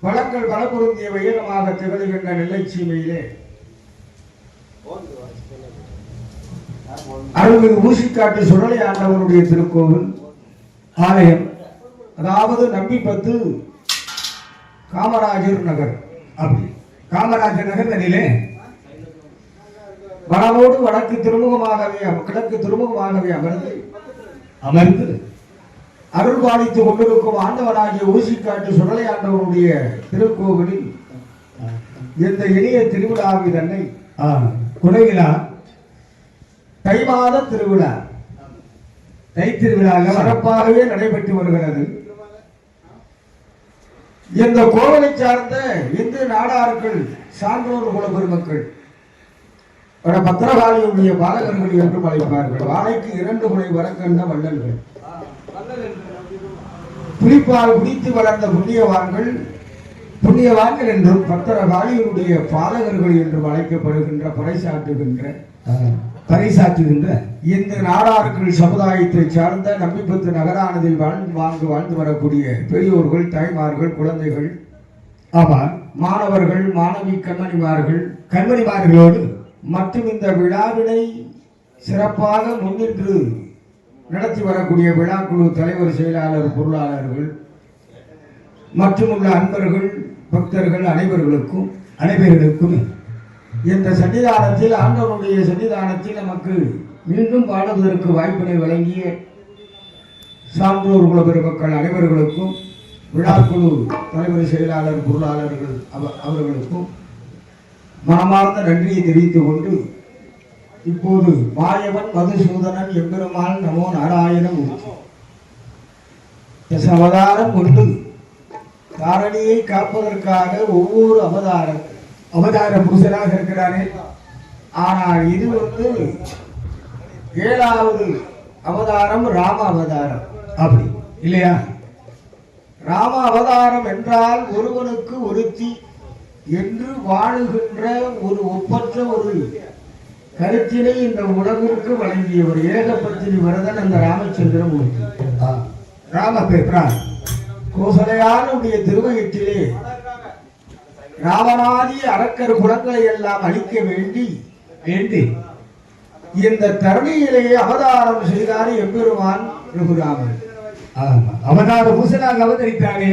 வளங்கள் பல பொருந்திய உயரமாக திகழ்கின்ற நெல்லை சீமையிலே அருள்மிகு ஊசிக்காட்டு சுடலை ஆண்டவருடைய திருக்கோவில் ஆலயம், அதாவது நம்பிப்பத்து காமராஜர் நகர். அப்படி காமராஜர் நகரிலே வடமோடு வடக்கு திருமுகமாகவே கிழக்கு திருமுகமாகவே அமர்ந்து அருள் பாலித்துக் கொண்டிருக்கும் ஆண்டவராகிய ஊசிக்காட்டு சுடலை ஆண்டவருடைய திருக்கோவிலில் இந்த இனிய திருவிழாவில் அன்னை குறைவிழா தை மாத திருவிழா, தை திருவிழா சிறப்பாகவே நடைபெற்று வருகிறது. இந்த கோவிலை சார்ந்த இந்து நாடார்கள், சான்றோர் குல பெருமக்கள் பத்திரகாளியுடைய பாலகர்கள் என்றும் அழைப்பார்கள். வாழைக்கு 2 முறை வரக்கண்ட வள்ளல்கள், புலிப்பால் குடித்து வளர்ந்த புண்ணியவான்கள் என்றும் பத்திரகாளியுடைய பாலகர்கள் என்றும் அழைக்கப்படுகின்ற பறைசாற்றுகின்ற இந்த நாடார்கள் சமுதாயத்தை சார்ந்த நம்பிப்பத்து நகரானதில் வாழ்ந்து வரக்கூடிய பெரியோர்கள், தாய்மார்கள், குழந்தைகள், மாணவர்கள், மாணவி கண்மணிமார்களோடு மற்றும் இந்த விழாவினை சிறப்பாக முன்னின்று நடத்தி வரக்கூடிய விழாக்குழு தலைவர், செயலாளர், பொருளாளர்கள் மற்றும் உள்ள அன்பர்கள், பக்தர்கள் அனைவர்களுக்கும் இந்த சன்னிதானத்தில், ஆண்டவனுடைய சன்னிதானத்தில் நமக்கு மீண்டும் பாடுவதற்கு வாய்ப்பினை வழங்கிய சான்றோர் குல பெருமக்கள் அனைவர்களுக்கும், விழாக்குழு தலைவர், செயலாளர், பொருளாளர்கள் அவர்களுக்கும் மனமார்ந்த நன்றியை தெரிவித்துக் கொண்டு, இப்போது மாயவன் மதுசூதனன் எம்பெருமான் நமோ நாராயணம் அவதாரம் கொண்டு தாரணியை காப்பதற்காக ஒவ்வொரு அவதார புருஷனாக இருக்கிறானே. ஆனால் இது 7வது அவதாரம் ராம அவதாரம். அப்படி இல்லையா? ராம அவதாரம் என்றால் ஒருவனுக்கு ஒருத்தி என்று வாழுகின்ற ஒரு ஒப்பற்ற ஒரு கருத்தினை இந்த உலகிற்கு வழங்கியவர் ஏகபத்தினி வரதன் அந்த ராமச்சந்திரமூர்த்தி. ராமபேத்ரான் கோசலையானுடைய திருவயிற்றிலே ராவணாதி அரக்கர் குலங்களை எல்லாம் அழிக்க வேண்டி இந்த தரணியிலேயே அவதாரம் செய்தார் எம்பெருமான் ரகுராமன். அவதார பூசனாக அவதரித்தாரே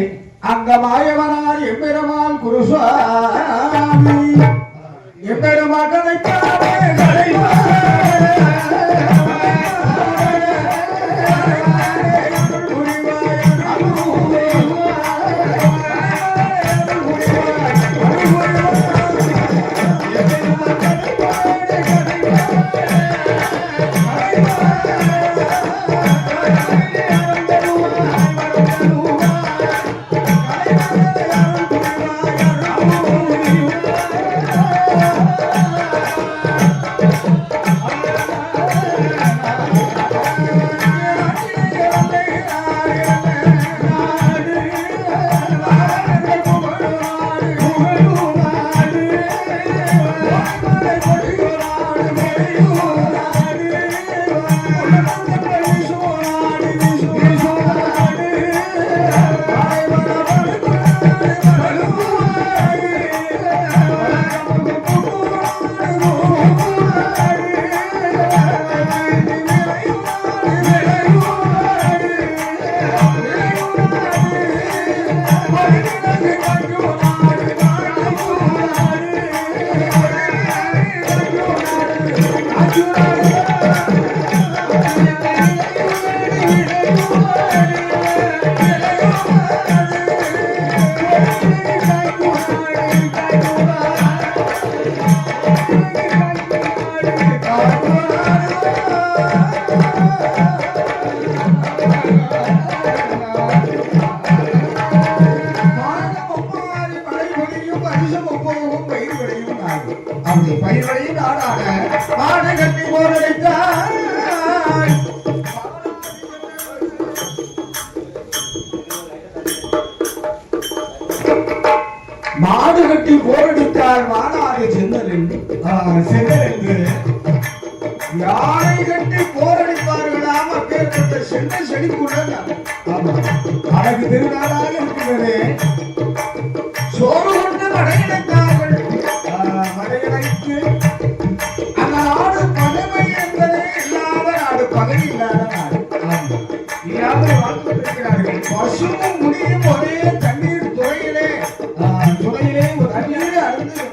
அந்த மாயவனார் எம்பெருமான் குருசுவாமி. எம்பெருமான் பயிர்களையும் நாடாக மாடு கட்டி போரடித்தார். மாடு கட்டி போரடித்தார் மாநாடு சென்னல் என்று யானை கட்டி போரடிப்பார்களாம். அப்பேற்பட்ட சென்னை செழிப்புடன் அழகு திருநாளாக இருக்கிறது. சோறு கொண்டு மடையிடைத்தார்கள். மடையிடைத்து அந்த நாடு பகைமை என்பதே இல்லாத நாடு, பகை இல்லாத நாடு. இல்லாமல் வாழ்ந்து கொண்டிருக்கிறார்கள். பசுவும் முடியும் ஒரே தண்ணீர் துறையிலே ஒரு தண்ணீர் அருந்து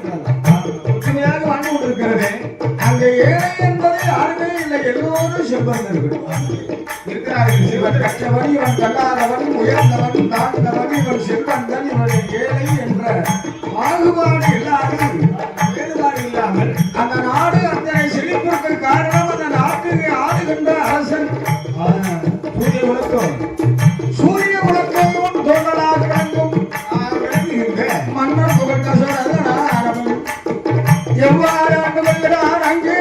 ஒற்றுமையாக வாழ்ந்து கொண்டிருக்கிறது. அங்க ஏழை என்பது யாருமே இல்லை, எல்லோரும் செல்வந்தர்கள் இருக்கிறார்கள். சிவன் கற்றவன், இவன் கல்லாதவன், உயர்ந்தவன், தாழ்ந்தவன், இவன் செல்வந்தன், இவன் ஏழை என்ற பாகுபாடு இல்லாமல், வேறுபாடு இல்லாமல் அந்த நாடு அந்த செழிப்பிற்கு காரணம் அந்த நாட்டுக்கு ஆளுகின்ற அரசன் சூரிய உலகம். சூரிய உலகம் தோன்றலாக விளங்குகின்ற மன்னர் புகழ்ந்த ஆரம்பம் எவ்வாறு ஆண்டு வருகிறார் அங்கே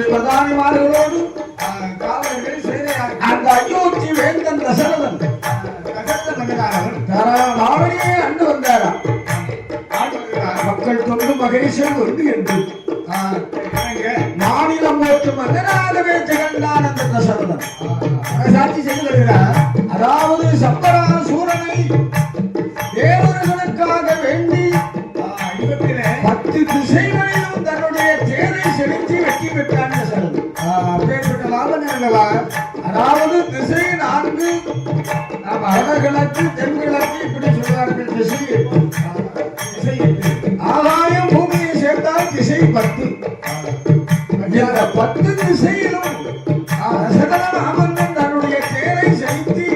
பிரதானிமார்களோடு அந்த அயோத்தி வேந்தன் தசரதன் நாவடியே அண்டு வந்தாரா. மக்கள் தொண்டு மகேசன் ஒன்று என்று மாநிலம் போட்டு மன்னராகவே திகழ்ந்தான் அந்த தசரதன். சாட்சி செய்து வருகிறார். அதாவது சப்பரா சூரனை தேவர்களுக்காக வேண்டி 10 திசைகளிலும் தன்னுடைய தேரை செலுத்தி வெற்றி பெற்றான் தசரதன். அப்பேற்பட்ட லாபம் அல்லவா. அதாவது திசை 4, வடகிழக்கு, தென்கிழக்கு இப்படி சொல்வார்கள். திசை ஆகாயம் பூமியை சேர்த்தால் திசை 10. இந்த 10 திசையிலும் தசரதன் தன்னுடைய தேரை செலுத்தி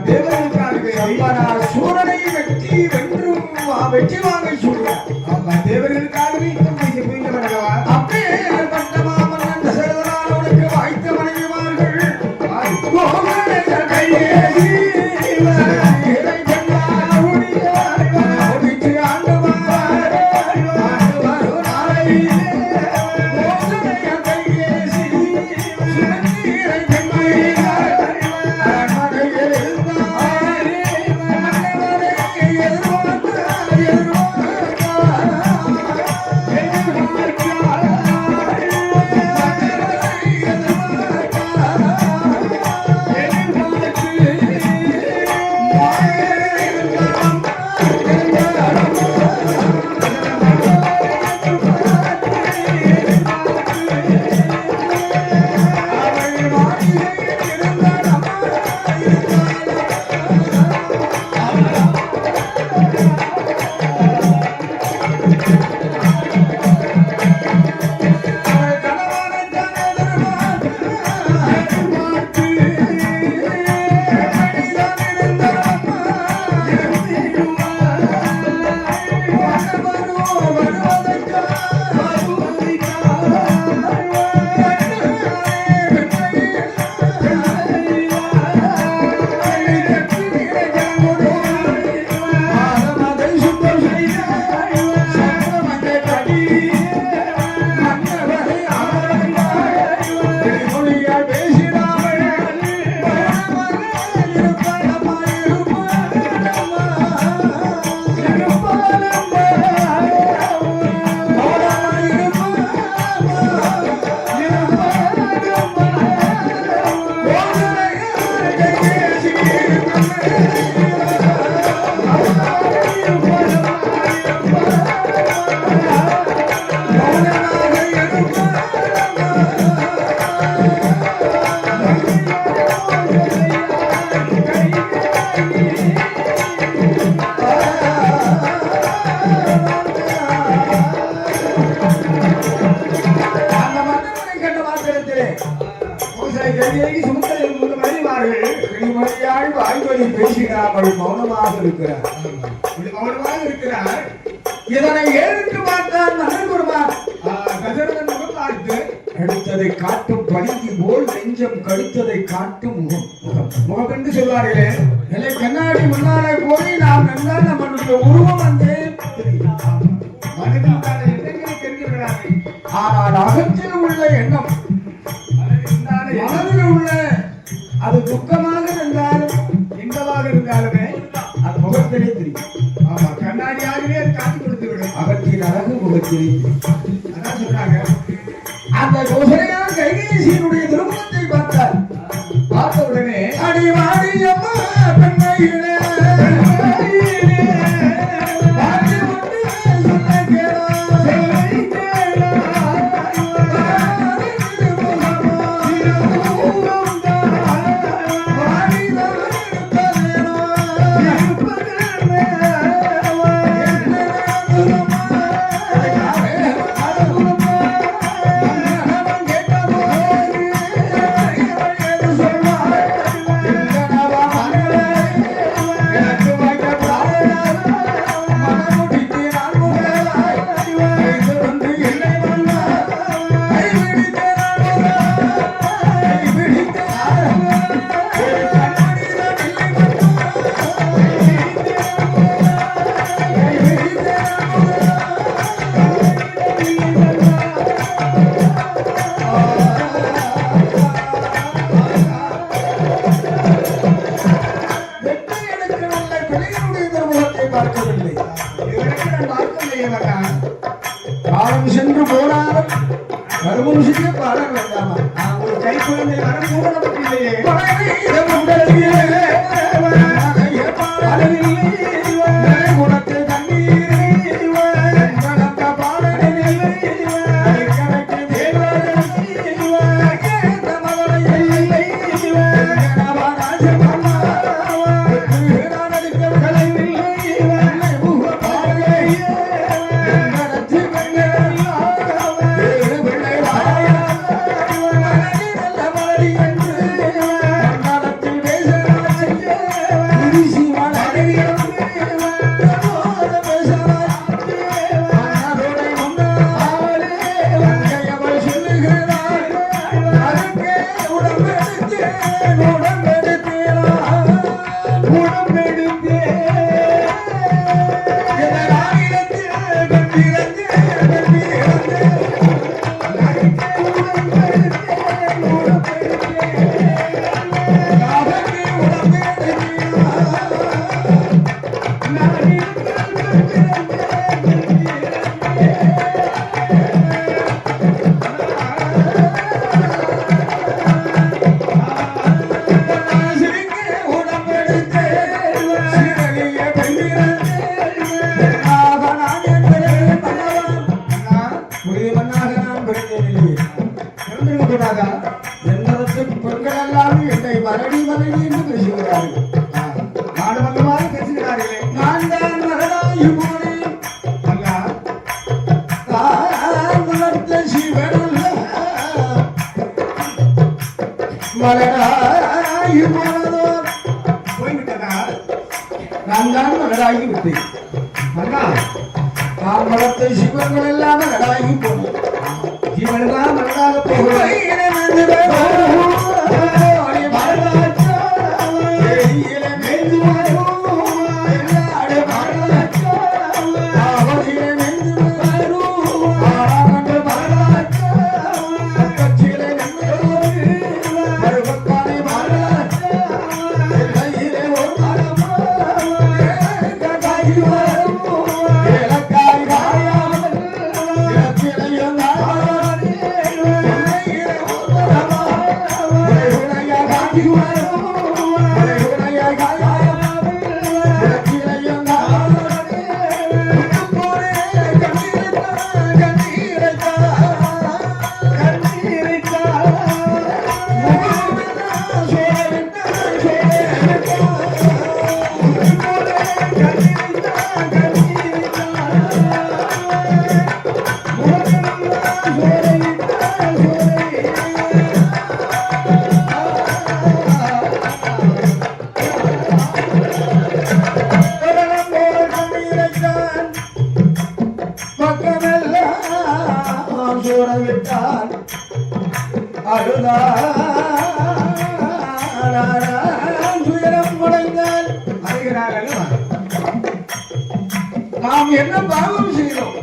தேவர்களுக்காக சூரனை வெற்றி வாங்க சொல்றார். தேவர்களுக்காகவே அப்பேற்பட்ட மாமன்னன் தசரதனானவனுக்கு வாய்த்த மனைவிமார்கள் கையேறி வாய்மொழி பேசுகிறார்கள், மௌனமாக இருக்கிறார். இதனை ஏறிட்டு பார்த்தான் நரகுருமான். தசரதன் முகம் பார்த்து அடுத்ததை காட்டும் பணிக்கு போல் நெஞ்சம் கடுத்ததை காட்டும் முகம். முகம் என்று சொல்வார்களே, நிலை கண்ணாடி முன்னாலே போய் நாம் நின்றால் நம்மளுடைய உருவம் அங்கே ஆனால் அகத்தில் உள்ள எண்ணம், மனதில் உள்ள அது துக்கமாக இருந்தாலும் இன்பமாக இருந்தாலுமே அது முகத்திலே தெரியும். ஆமா, கண்ணாடியாகவே அது காட்டி கொடுத்து விடும். அகத்தின் அழகு முகத்திலே அதான் சொன்னாங்க. அந்த கோசலையான கைகேசியினுடைய திருமணத்தை பார்த்தார். பார்த்த உடனே அடிவாடியம்மா பெண்மையிலே காலம் சென்று போனாலும் மறுமனுஷிக்கே பாடம் வேண்டாமா? ஒரு கை குழந்தை வரம் மூடப்பட்டில்லையே. குணத்தை தண்ணீர் பாடலில்லை பெண்கள் எல்லாம் என்னை மரடி மரடி என்று பேசுகிறார்கள். நாடுமன்றமாக பேசுகிறார்களே. நான் தான் மரடாகி போனேன். வளர்த்த சிவனல்ல மலராகி போனதோ போய்விட்டதா? நான் தான் மலராகி விட்டேன். நான் வளர்த்த சிவங்கள் எல்லாம் மலராகி போனேன். இவள்தான் மலராக போகிறேன். என்ன பாவம் செய்தோம்?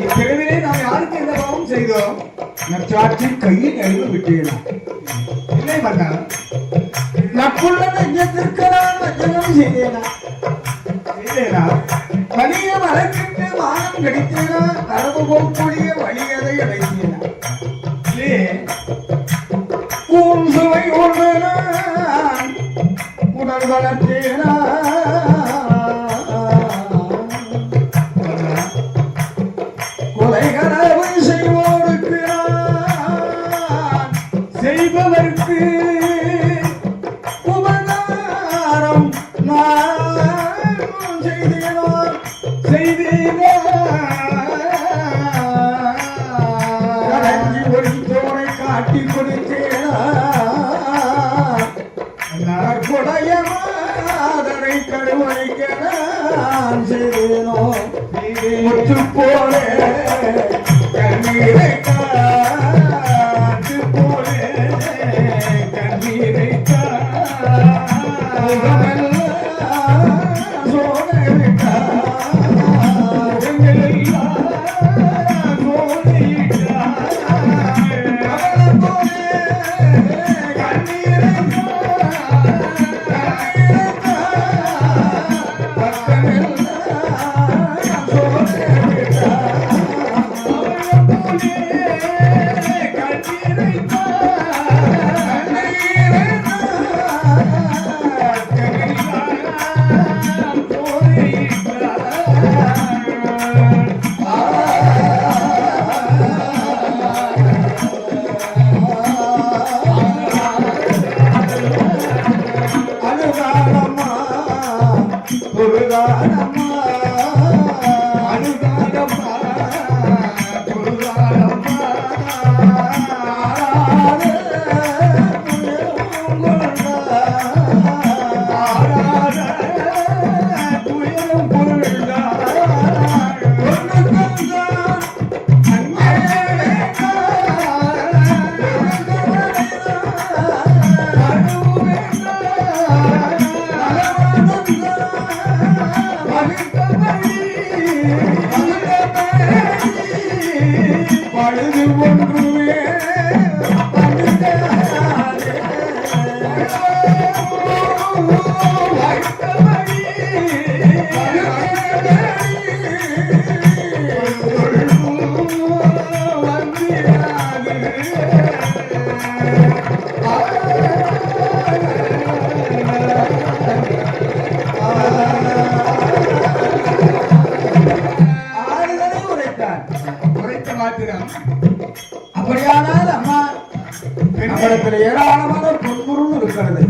இப்பிறவிலே நாம் யாருக்கு என்ன பாவம் செய்தோம்? நற்சாட்சி கையில் அறிவு விட்டேனா? இல்லை மன்னா, நட்புள்ள நெஞ்சத்திற்கு நான் வஞ்சகம் செய்தேனா? செய்தேனா? வலிய மரக்கிட்டு வானம் கடித்தேனா? கரவு போக்கூடிய வலியதை அடைத்தேனா? இல்லையே. ஊன் சுவை உண்டனா உடல் வளர்த்தேனா? கொலைகளவை செய்வோருக்கு நான் செய்பவர்க்கு உபகாரம் நான் செய்தேனா? செய்தேனா? கடைஞ்சி ஒழித்தோரை காட்டி கொடுத்தேனா? நற்கொடைய மாதரை கருவழிக்க நான் செய்தேனோ? முத்து போல கண்ணீரை காற்று போல கண்ணீரை பழுது ஒன்றுவே அப்படியானால் அம்மா பெண்களிடத்தில் ஏராளமான பொன்பொருள் இருக்கிறது,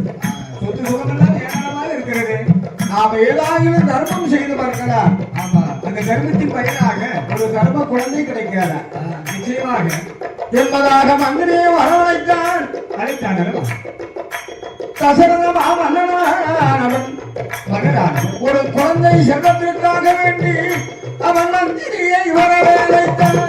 சொத்து சுகமெல்லாம் ஏராளமாக இருக்கிறது. நாம் ஏதாகிலும் தர்மம் செய்து பார்க்கலாம். ஆமா, அந்த தர்மத்தின் பயனாக ஒரு தர்ம குழந்தை கிடைக்காத நிச்சயமாக என்பதாக மந்திரியை வரவழைத்தான். அழைத்தான் தசரதம் மன்னனானவன் ஒரு குழந்தை செல்வத்திற்காக வேண்டி அவன் மந்திரியை வரவழைத்தான்.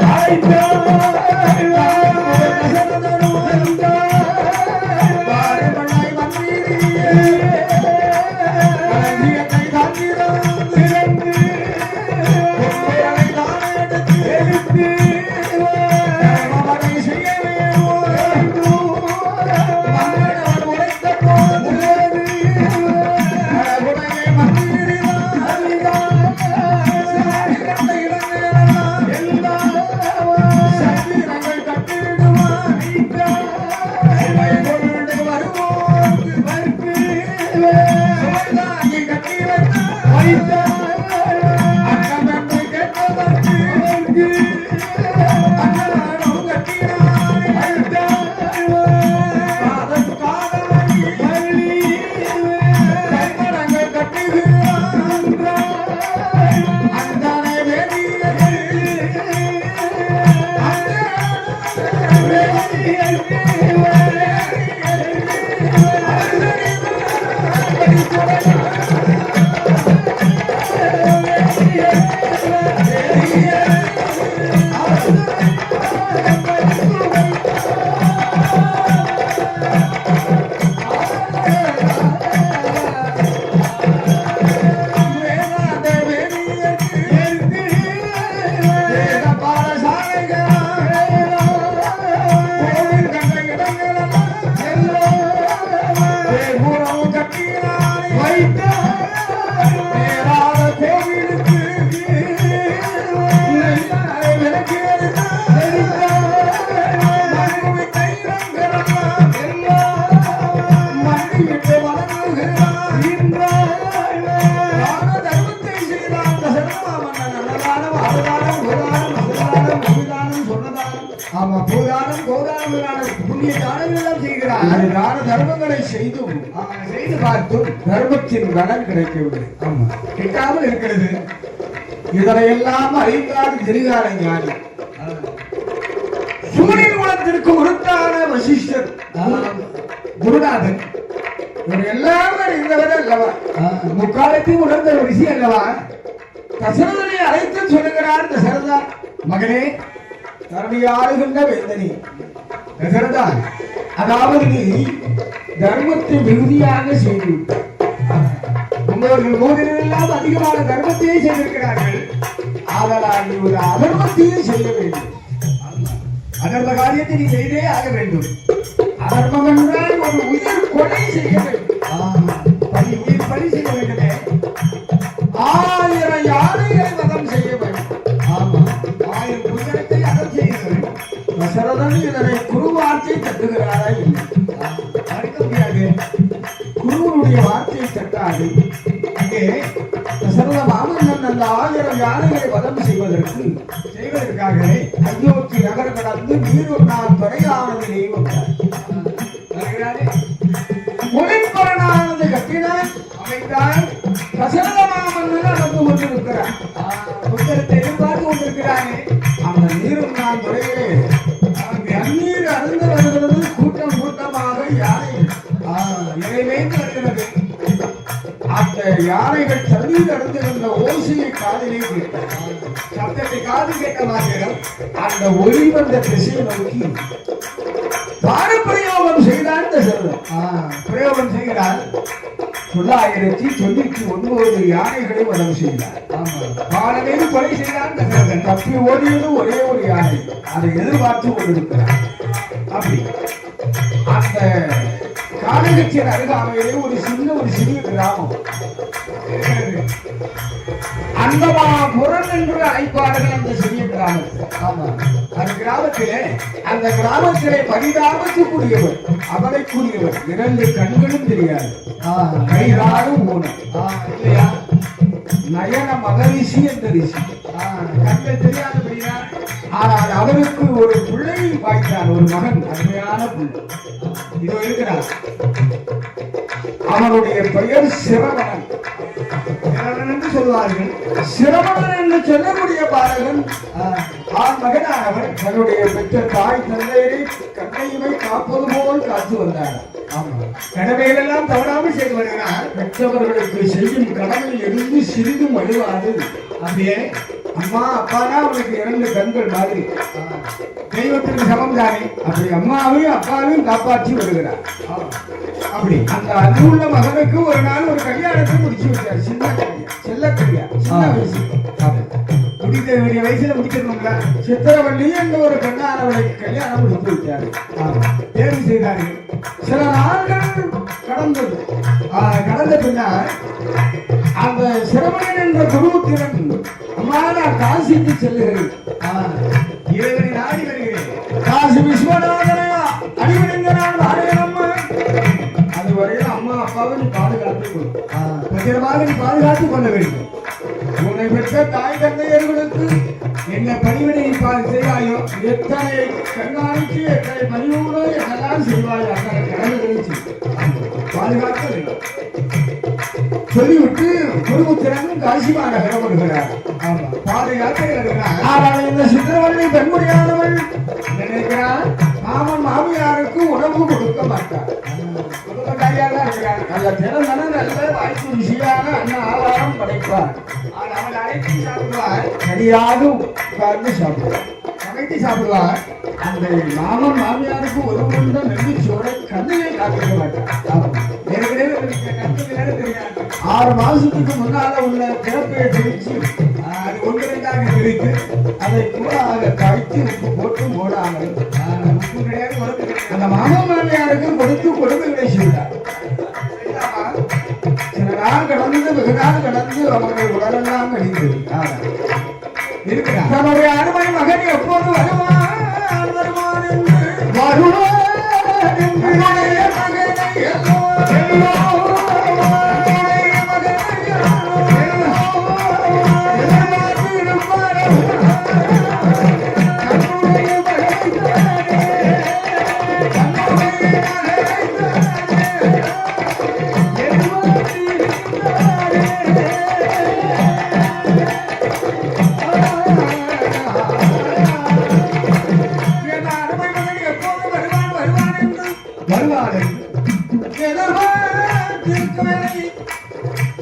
சக்தி புண்ணிய தானங்கள் எல்லாம் செய்கிறார். தான தர்மங்களை செய்து பார்த்தும் தர்மத்தின் பலன் கிடைக்கவில்லை. ஆமா, கிட்டாமல் இருக்கிறது. இதனையெல்லாம் அறிந்தால் திரிகார ஞானி சூரிய குலத்திற்கு உருத்தான வசிஷ்டர் குருநாதன் இவர் எல்லாம் அறிந்தவர் அல்லவா, முக்காலத்தையும் உணர்ந்த ரிஷி அல்லவா. தசரதனை அழைத்து சொல்லுகிறார். தசரதா மகனே, தரணியாளுகின்ற வேந்தனி தசரதா, அதாவது நீ தர்மத்தை மிகுதியாக செய்துவிட்டார். உங்களோர்கள் போதிலெல்லாம் அதிகமான தர்மத்தையே செய்திருக்கிறார்கள். ஆதலால் நீ ஒரு அதர்மத்தையும் செய்ய வேண்டும். அதர்ம காரியத்தை நீ செய்தே ஆக வேண்டும். அதர்மம் என்றால் ஒரு உயிர் கொலை செய்ய வேண்டும். உயிர் பலி செய்ய வேண்டுமே. 1000 யானைகளை வதம் செய்ய வேண்டும். ஆமா, 1000 புத்தகத்தை அதம் செய்ய வேண்டும். தசரதன் இதனை குரு வார்த்தை தட்டுகிறாரா இல்லை? தடுக்க முடியாது. குருவனுடைய வார்த்தையை தட்டாது. அங்கே தசரத மாமன்னன் அந்த 1000 யானைகளை வதம் செய்வதற்காக அயோத்தி நகர் கடந்து நீரொன்னால் துறையானதிலே வந்தார். ஒளிப்பரனானது கட்டினான், அமைத்தால் தசரத மாமன்னன் நடந்து கொண்டிருக்கிறார். புத்தகத்தை எதிர்பார்த்து கொண்டிருக்கிறானே. அந்த நீரொன்னால் துறையிலே தண்ணீர் அருந்து வருகிறது. கூட்டம் கூட்டமாக யானைகள் நிறைவேந்து வருகிறது. அந்த யானைகள் தண்ணீர் அருந்துகின்ற ஓசையை காதிலே கேட்டார். சப்தத்தை காது கேட்ட மாத்திரம் அந்த ஒளி வந்த திசையை நோக்கி பாரப்பிரயோகம் செய்தான் தசரதன். பிரயோகம் செய்கிறார். 999 யானைகளை வதம் செய்தார். பாலமேல் கொலை செய்தான் தசரதன். தப்பி ஓடியது ஒரே ஒரு யானை. அதை எதிர்பார்த்து கொண்டிருக்கிறார். அப்படி அந்த காலகட்சியின் அருகாமையிலே ஒரு சிறிய கிராமம் அந்தமாபுரம் என்று அழைப்பார்கள். அந்த சிறிய கிராமத்தில் அந்த கிராமத்திலே பரிதாபத்துக்குரியவர், அவளைக்குரியவர், 2 கண்களும் தெரியாது, கைகாலும் ஊனம் இல்லையா. நயன மகரிஷி என்ற ரிஷி, கண்கள் தெரியாதபடியா. ஆனால் அவருக்கு ஒரு பிள்ளை வாய்த்தான், ஒரு மகன், அருமையான பிள்ளை. இதோ இருக்கிறார். அவனுடைய பெயர் சிரவணன் என்று சொல்வார்கள். சிரவணன் என்று சொல்லக்கூடிய பாலகன் ஆண் மகனானவர் தன்னுடைய பெற்ற தாய் தந்தையரை கண்ணையுமை காப்பது போல் காத்து வந்தார். கடமைகளெல்லாம் தவறாமல் செய்து வருகிறார். பெற்றவர்களுக்கு செய்யும் கடமையில் இருந்து சிறிதும் வலுவாது. அப்படியே அம்மா அப்பானா அவனுக்கு 2 கண்கள் மாதிரி, தெய்வத்திற்கு சமம் தானே. அப்படி அம்மாவையும் அப்பாவையும் காப்பாற்றி வருகிறார். அப்படி அந்த அன்புள்ள மகனுக்கு ஒரு நாள் ஒரு கல்யாணத்தை முடிச்சு வச்சார். சின்ன செல்லக்கல்யா, சின்ன வயசு, முடிக்க வேண்டிய வயசுல முடிக்கணுங்களா. சித்திரவள்ளி என்ற ஒரு பெண்ணானவளை கல்யாணம் முடித்து வைத்தார். தேர்வு செய்தார்கள். சில நாட்கள் கடந்தது. கடந்த பின்னர் அந்த சிரவணன் என்ற குருத்திரன், அம்மா நான் காசிக்கு செல்லுகிறேன், இறைவனை நாடி வருகிறேன், காசி விஸ்வநாதனையா அடிவடைந்தனால் அடையம்மா. அதுவரையில் அம்மா அப்பாவை நீ பாதுகாத்துக் கொள், பத்திரமாக நீ பாதுகாத்துக் கொள்ள வேண்டும். உன்னை பெற்ற தாய் தந்தையர்களுக்கு என்ன பணிவிடை செய்வாயோ, எத்தனை கண்காணித்து எத்தனை பணியோடு என்னெல்லாம் செய்வாயோ அந்த கடமைகளை பாதுகாக்க வேண்டும் சொல்லிவிட்டு குருபுத்திரன் காசி மாநகரம் வருகிறார். பாதுகாக்க வருகிறார். ஆனால் இந்த சித்திரவள்ளி பெண்முடியானவள் நினைக்கிறார், மாமன் மாமியாருக்கு உணவு கொடுக்க மாட்டார். நல்ல திறந்தன நல்ல வாய்ப்பு ருசியான அன்ன ஆதாரம் படைப்பார். அவள் அழைத்து சாப்பிடுவார். சரியாக உட்கார்ந்து சாப்பிடுவார், சமைத்து சாப்பிடுவார். அந்த மாமன் மாமியாருக்கு ஒரு கொண்ட நெல்லிச்சோட கண்ணையை காத்திருக்க மாட்டார். ஏற்கனவே 6 மாசத்துக்கு முன்னால உள்ள பிறப்பையை பிரித்து அது 1-2 பிரித்து அதை கூடாக காய்ச்சி உப்பு போட்டு மூடாமல் உப்பு கிடையாது அந்த மாமன் மாமியாருக்கு கொடுத்து கொடுமைகளை செய்தார். சில நாள் கடந்து வெகு நாள் கடந்து அவர்கள் உடலெல்லாம் அழிந்தது. இருக்கிறார். தன்னுடைய அருமை மகன் எப்போது வருவான் வருவான் என்று வருவான் என்று மகனை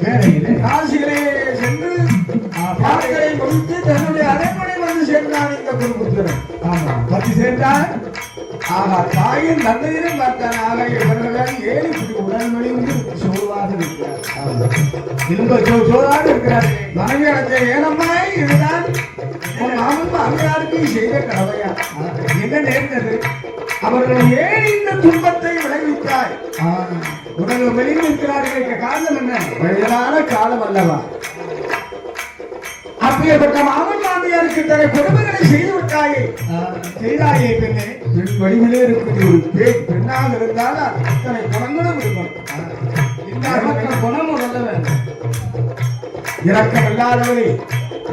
வேலையிலே காசிகளே சென்று பாடங்களை முடித்து தன்னுடைய அரண்மனை வந்து சேர்ந்தான் இந்த குருபுத்திரன். ஆமா, பத்தி சேர்ந்தான். ஆகா, தாயின் தந்தையிலும் பார்த்தான். ஆகா, இவர்கள் ஏழு இப்படி உடல் மெலிந்து சோர்வாக இருக்கிறார். சோறாக இருக்கிறார். மனைவி அடைஞ்ச ஏனம்மா இதுதான் மாமன் அங்காருக்கு செய்த கடவையா? என்ன நேர்ந்தது? அவர்கள் ஏன் இந்த துன்பத்தை விளைவித்தாய்? உடல் மெலிந்து இருக்கிறார்கள். காரணம் என்ன? வயதான காலம் அல்லவா? அப்படியேப்பட்ட மாமன் மாமியாருக்கு தர கொடுமைகளை செய்து விட்டாயே. செய்தாயே பெண்ணே. பெண் வடிவிலே இருக்கிற ஒரு பெண்ணாக இருந்தால் அத்தனை குணங்களும் இருக்கும். குணமும் நல்ல வேண்டும். இறக்கம் இல்லாதவரே,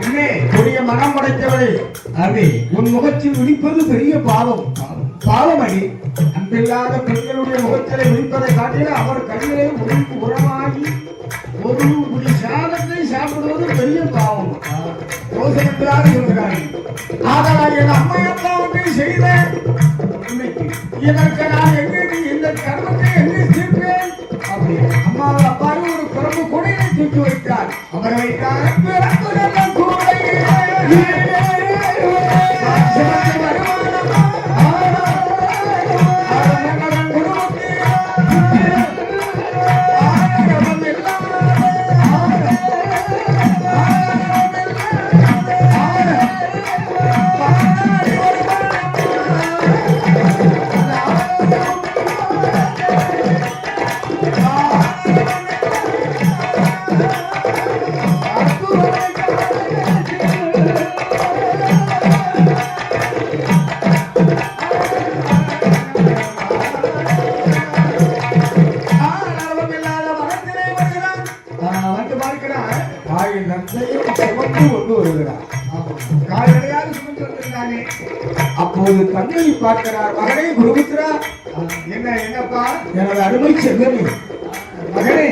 என்னே கொடிய மனம் படைத்தவரே, அவே உன் முகத்தில் விழிப்பது பெரிய பாவம். பாவம் அடி. அன்பில்லாத பெண்களுடைய முகத்திலே விழிப்பதை காட்டில அவர் கையிலே உடம்பு உரமாகி ஒரு குடி சாதத்தை சாப்பிடுவது பெரிய பாவம். யோசனையாக இருக்கிறார்கள். ஆதலால் என் அம்மா அப்பாவுக்கு செய்த இதற்கு நான் எங்கே இந்த கர்மத்தை எங்கே தீர்ப்பேன்? அப்படி அம்மாவை அப்பாவும் ஒரு பிறப்பு கொடையை தூக்கி வைத்தார். அவர் வைத்தார் பிறப்பு நல்ல கூடை அப்போது தந்தையை பார்க்கிறார். மகனே குருபுத்திரா, என்னப்பா? எனது அருமை செல்வனே, மகனே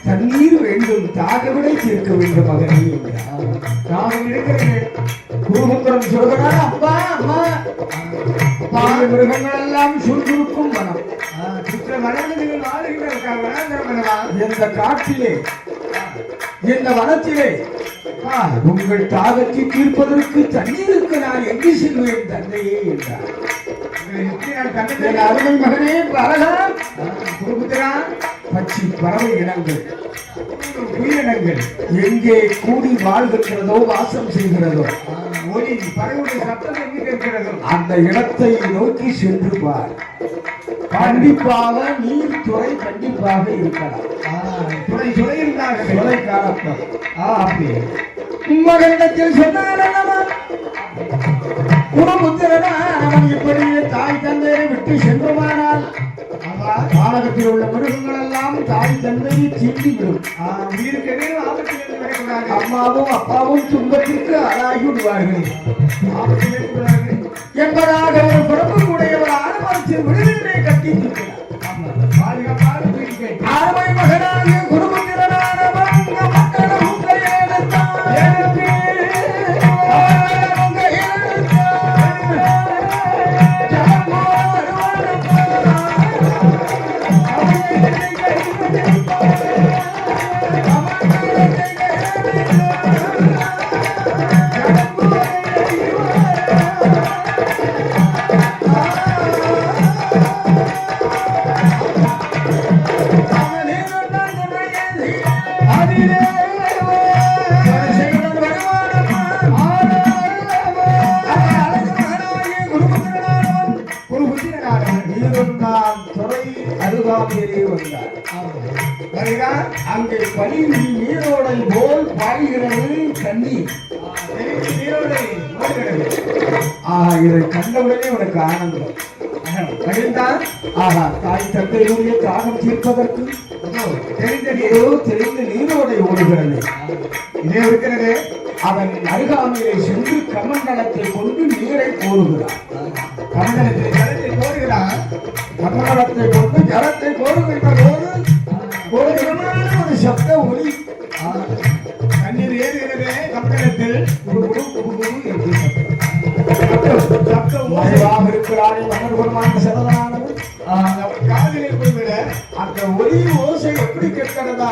தண்ணீர் வேண்டும், தாகவிடை தீர்க்க வேண்டும் மகனே. தாகம் இருக்கிறேன். குருபுத்திரன் சொல்கிறார், அப்பா அம்மா, மிருகங்கள் எல்லாம் சுறுசுறுக்கும் மனம். எந்த காட்டிலே இந்த வனத்திலே உங்கள் தாகத்தை தீர்ப்பதற்கு தண்ணீருக்கு நான் எங்கு செல்வேன் தந்தையே என்றார். அருமை மகனே பரகம் குருபுத்திரா, பச்சி பறவை இனங்கள் உயிரினங்கள் எங்கே கூடி வாழ்கின்றதோ வாசம் செய்கிறதோ, ஒலி பறவையுடைய சத்தம் எங்கே இருக்கிறதோ அந்த இடத்தை நோக்கி சென்று பார். கண்டிப்பாக நீர்த்துறை கண்டிப்பாக இருக்கலாம். துறை துறை இருந்தாங்க துறை காலத்தில். அப்படி மகனிடத்தில் சொன்னாரல்லவா குருபுத்திரனா, அவன் இப்படியே தாய் தந்தையை விட்டு சென்றுமானால் காலகத்தில் உள்ள மிருகங்கள் எல்லாம் தாய் தந்தையை தீண்டிவிடும். உயிருக்கு ஆபத்தில் வரக்கூடாது. அம்மாவும் அப்பாவும் துன்பத்திற்கு ஆளாகி விடுவார்கள் என்பதாக ஒரு பிறப்பு கூடையவர் ஆரம்பத்தில் விடுதலை கட்டி ஆரம்பை மகனாக குருபுத்திரனானவன் மக்களும் அங்கே பனிந்தி நீரோடை போல் பாய்கிறது தண்ணீர். இதை கண்டவுடனே உனக்கு ஆனந்தம் கழிந்தால் ஆகா தாய் தந்தையுடைய தாகம் தீர்ப்பதற்கு தெரிந்த நீரோடை ஓடுகிறது. இதே இருக்கிறது. அவன் அருகாமையை சென்று கமண்டலத்தை கொண்டு நீரை கோருகிறான். கமண்டலத்தை ஜலத்தை கோருகிறான். கமண்டலத்தை கொண்டு ஜலத்தை கோருகின்ற போது ஒரு விதமான ஒரு சப்த ஒலி தண்ணீர் ஏறுகிறது. கமண்டலத்தில் இருக்கிறானே மன்னர்புரமான சரதனானவன் காதலில் போய்விட அந்த ஒலி ஓசை எப்படி கேட்கிறதா,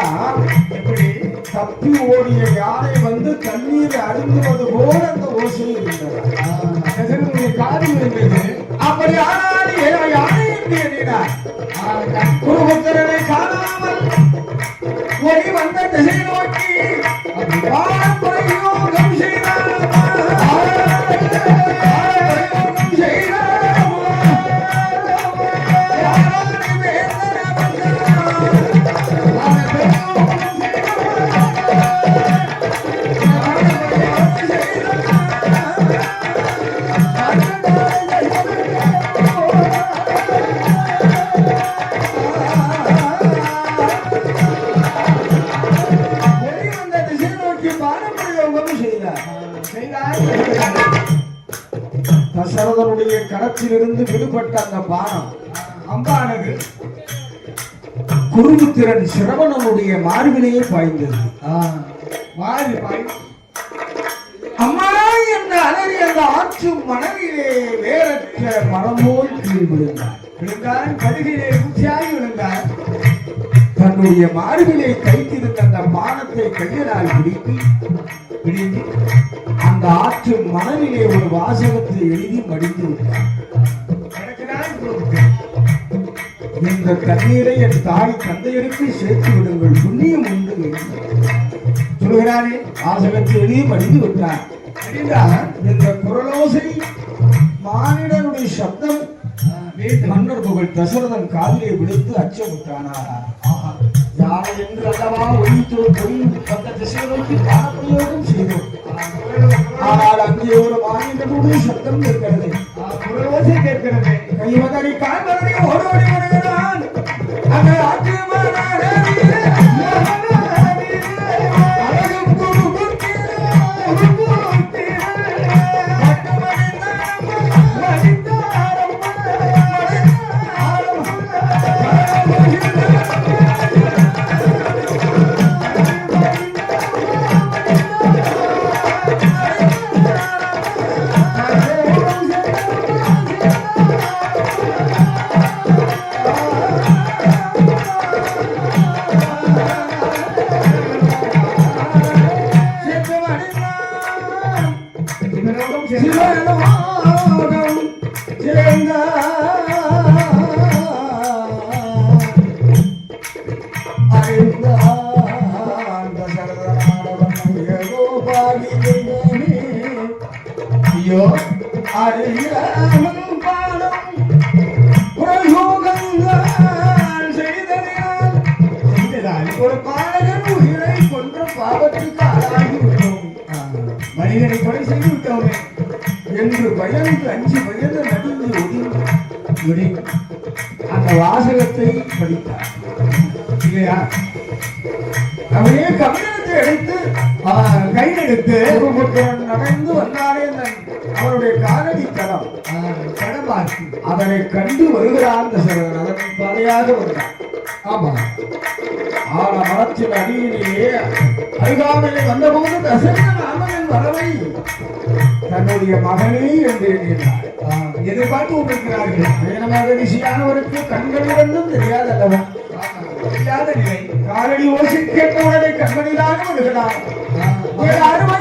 எப்படி தப்பி ஓடிய யானை வந்து தண்ணீர் அருந்துவது போல அந்த ஓசை இருந்தது. காரியம் இருந்தது. அப்படி ஆனால் யானை என்று எண்ணினார். குருபுத்திரனை காணாமல் ஒளி வந்த திசை நோக்கி பிரயோகம் செய்தார். தசரதனுடைய கரத்திலிருந்து விடுபட்ட அந்த பானம் அம்பானது குருபுத்திரன் சிரவணனுடைய மார்பிலேயே பாய்ந்தது. அம்மா என்ற அலறி அந்த ஆற்று மணலிலே வேறற்ற மரமோல் கீழ் விழுந்தான். கடுகிலே குச்சியாகி விழுந்தான். தன்னுடைய மார்பிலே கைத்திருந்த அந்த பானத்தை கையினால் பிடித்து அந்த ஆற்று மணலிலே ஒரு வாசகத்தை எழுதி மடிந்து விட்டார். இந்த தண்ணீரை என் தாய் தந்தையருக்கு சேர்த்து விடுங்கள், புண்ணியம் உண்டு சொல்கிறானே. வாசகத்தை எழுதி மடிந்து விட்டார். இந்த குரலோசை மானிடனுடைய சப்தம் மன்னர் புகழ் தசரதன் காதிலே விடுத்து அச்சமுட்டானாரா. யானை என்று அல்லவா ஒழித்தோம் அந்த திசை நோக்கி பானப்பிரயோகம் செய்தோம். ஆனால் அங்கே ஒரு மாநிலனுடைய சப்தம் கேட்கிறது, குரலோசை கேட்கிறது. கைவதறி காண்பதறி ஓடோடி வருகிறான் அந்த ஆற்று ஒரு பாலகன் உயிரை கொன்ற பாவத்துக்கு ஆளாகிவிட்டோம், மனிதனை கொலை செய்து விட்டோமே என்று பயந்து அஞ்சு பயந்து நடுங்கி ஒதுங்கி அந்த வாசகத்தை படித்தார் இல்லையா. அவரே கவிழத்தை எடுத்து கையெடுத்து நடந்து வந்தாரே அவருடைய காலடி தடம் கடமாக்கி அதனை கண்டு வருகிறார். அந்த சரதன் அதன் பாதையாக வந்தார். ஆமா, ஆன மரத்தின் அடியிலேயே அருகாமையில் வந்தபோது தசரதன் ராமனின் வரவை தன்னுடைய மகனே என்று எண்ணினார். எதிர்பார்த்து கொண்டிருக்கிறார்கள். ரிஷியானவருக்கு கண்களிலிருந்தும் தெரியாதல்லவா, தெரியாத நிலை. காலடி ஓசை கேட்டவுடனே கண்மணியாக வருகிறார். அருமை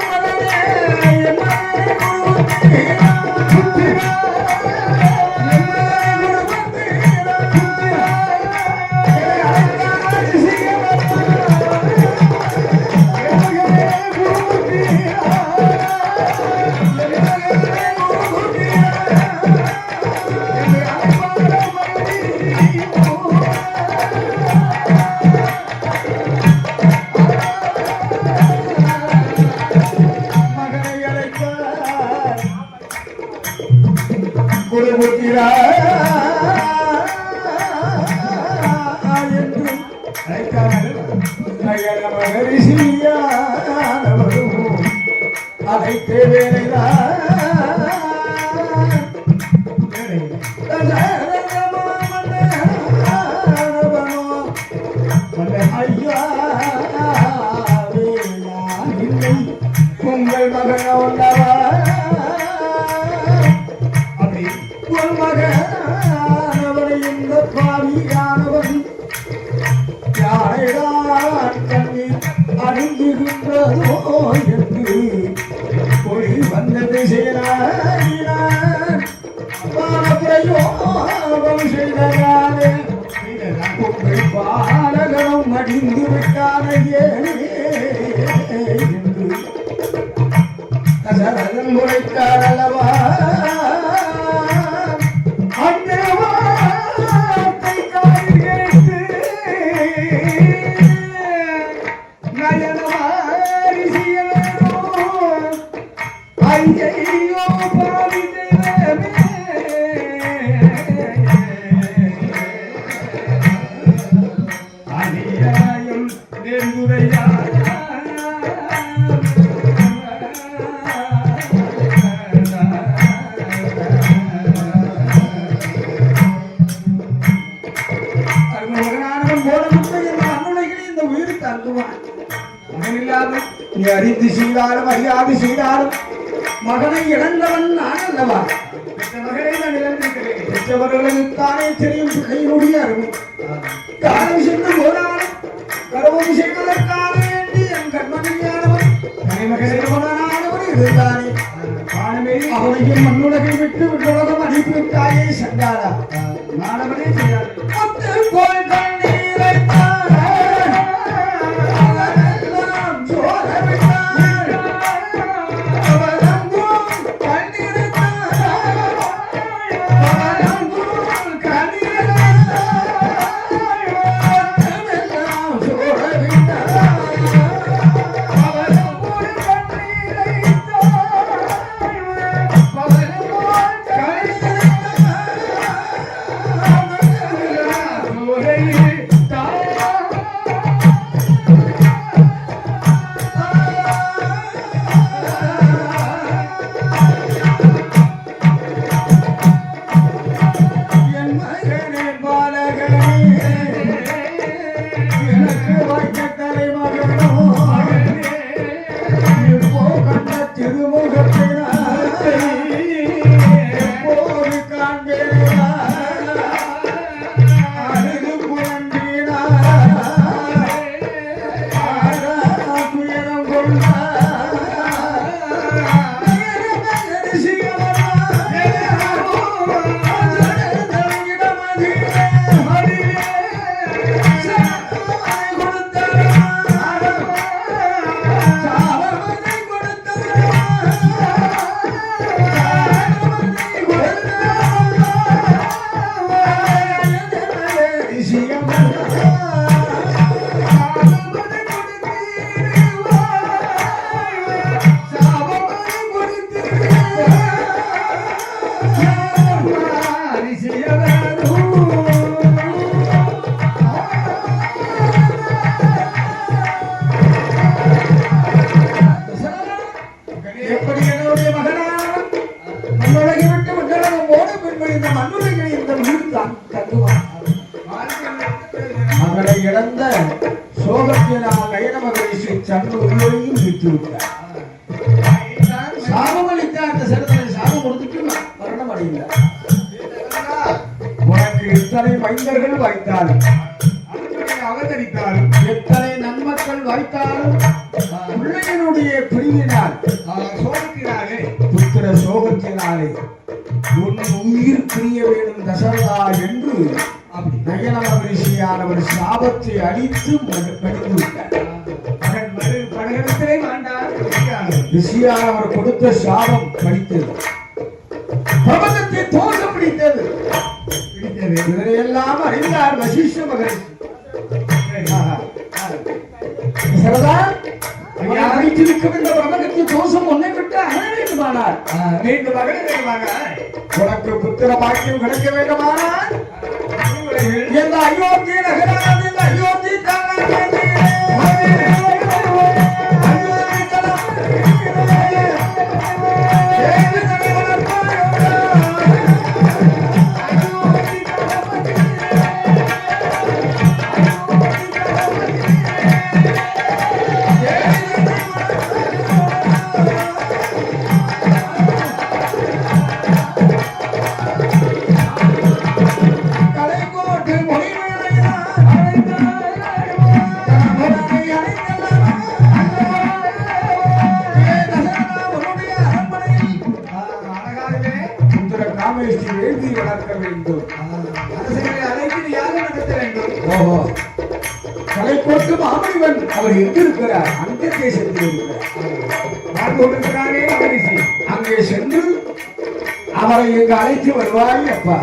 உங்கள் மகன் அப்படி ஒரு மகன் இந்த பாவியானவன் என்று பொழி வந்தது செய்தார் பாலபிரயோகம் செய்ததாலே உங்கள் பாலகனும் மடிந்து விட்டானையே என்று தசரதன் உரைத்தார் அல்லவா அந்த வார்த்தை காதில் கேட்டு நயனமாரி செய்யவேனோ ஐயையோ பாவி தெய்வமே அநியாயம் நெருங்குதையார் நீ அறிந்து செய்தாலும் அறியாது செய்தாலும் மகனை இழந்தவன் நான் அல்லவா இந்த மகனை நான் இழந்திருக்கிறேன் பெற்றவர்களுக்குத்தானே தெரியும் பிள்ளையினுடைய அருமை காலம் சென்று போனாலும் கர்வம் செய்வதற்காக வேண்டி என் கண்மணியானவன் தலைமகனானவர் இருந்தானே அவனையும் மண்ணுலகை விட்டு விட்டுலகம் அனுப்பிவிட்டாயே சண்டாரா மாணவனே செய்தார் மகளை இழந்த சோகத்தினால் நயன மகரிஷி சன்று உயிரையும் விட்டுவிட்டார். சாபம் அளித்தார். அந்த சிறந்தனை சாபம் கொடுத்துட்டு மரணம் அடைந்தார். உனக்கு எத்தனை மைந்தர்கள் வாய்த்தாலும் அவதரித்தாலும் எத்தனை நன்மக்கள் வாய்த்தாலும் பிள்ளையினுடைய பிரிவினால் சோகத்தினாலே புத்திர சோகத்தினாலே உன் உயிர் பிரிய வேண்டும் தசரதா என்று நயன மகரிஷியானவர் சாபத்தை அளித்து படித்து விட்டார். ரிஷியானவர் கொடுத்த சாபம் படித்தது, பிரபஞ்சத்தை தோஷம் பிடித்தது. இதனையெல்லாம் அறிந்தார் வசிஷ்ட மகரிஷி. தசரதா, அழித்திருக்கும் இந்த பிரபஞ்சத்தை தோஷம் ஒன்றை விட்டு அகல வேண்டுமானார், மீண்டும் அகல வேண்டுமானார், உனக்கு புத்திர பாக்கியம் கிடைக்க வேண்டுமானார் இந்த அயோத்தி நகரான இந்த அயோத்தி கலைக்கோட்டு மொழி ஓஹோ, கலைக்கோட்டு மாமனிவன் அவர் எங்க இருக்கிறார்? அந்த தேசத்தில் இருக்கிறார். அங்கே சென்று அவரை எங்கு அழைத்து வருவாய் அப்பா.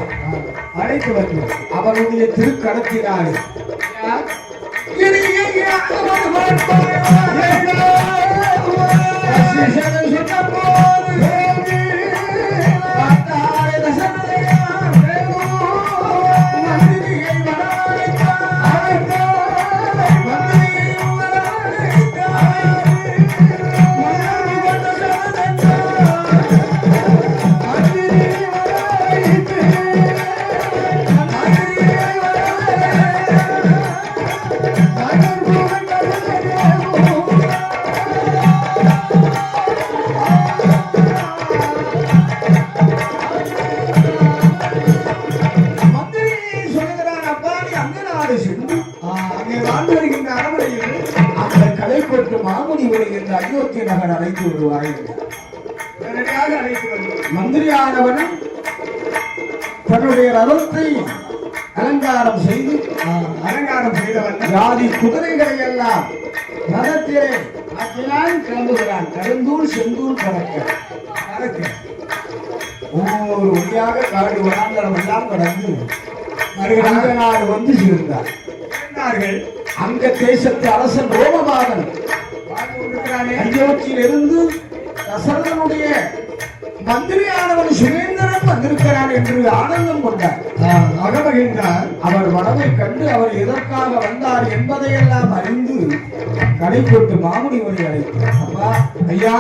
அழைத்து வந்து அவருடைய திருக்கடத்தினாலே அயோத்தி நகர் அழைத்து வருவார்கள். மந்திரியானவனும் தன்னுடைய ரதத்தை அலங்காரம் செய்தவன் ஜாதி குதிரைகளை எல்லாம் ரதத்திலே கிளம்புகிறான். கருந்தூர் செந்தூர் கடக்க ஒவ்வொரு வழியாக காடு வனாந்தரம் எல்லாம் கடந்து அங்க நாடு வந்து சேர்ந்தார்கள். அங்க தேசத்து அரசன் ரோமபாதன் அயோத்தியில் இருந்து தசரதனுடைய மந்திரியானவன் சுரேந்திரன் வந்திருக்கிறான் என்று ஆனந்தம் கொண்டார், மகிழ்ந்தார். அவர் வரவை கண்டு அவர் எதற்காக வந்தார் என்பதையெல்லாம் அறிந்து கடை போட்டு மாமுனிவரை அழைத்தார். அப்பா ஐயா,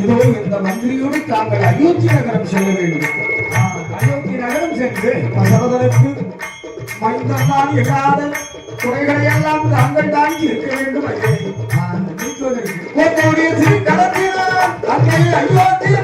இதோ இந்த மந்திரியோடு தாங்கள் அயோத்தி நகரம் செல்ல வேண்டும். அயோத்தி நகரம் சென்று தசரதனுக்கு மைந்தனால் இல்லாத குறைகளை எல்லாம் தாங்கள் தாங்கி இருக்க வேண்டும். கோட்டையுடைய சிறு கடத்தினார் அங்கே அயோத்தி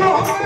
Oh,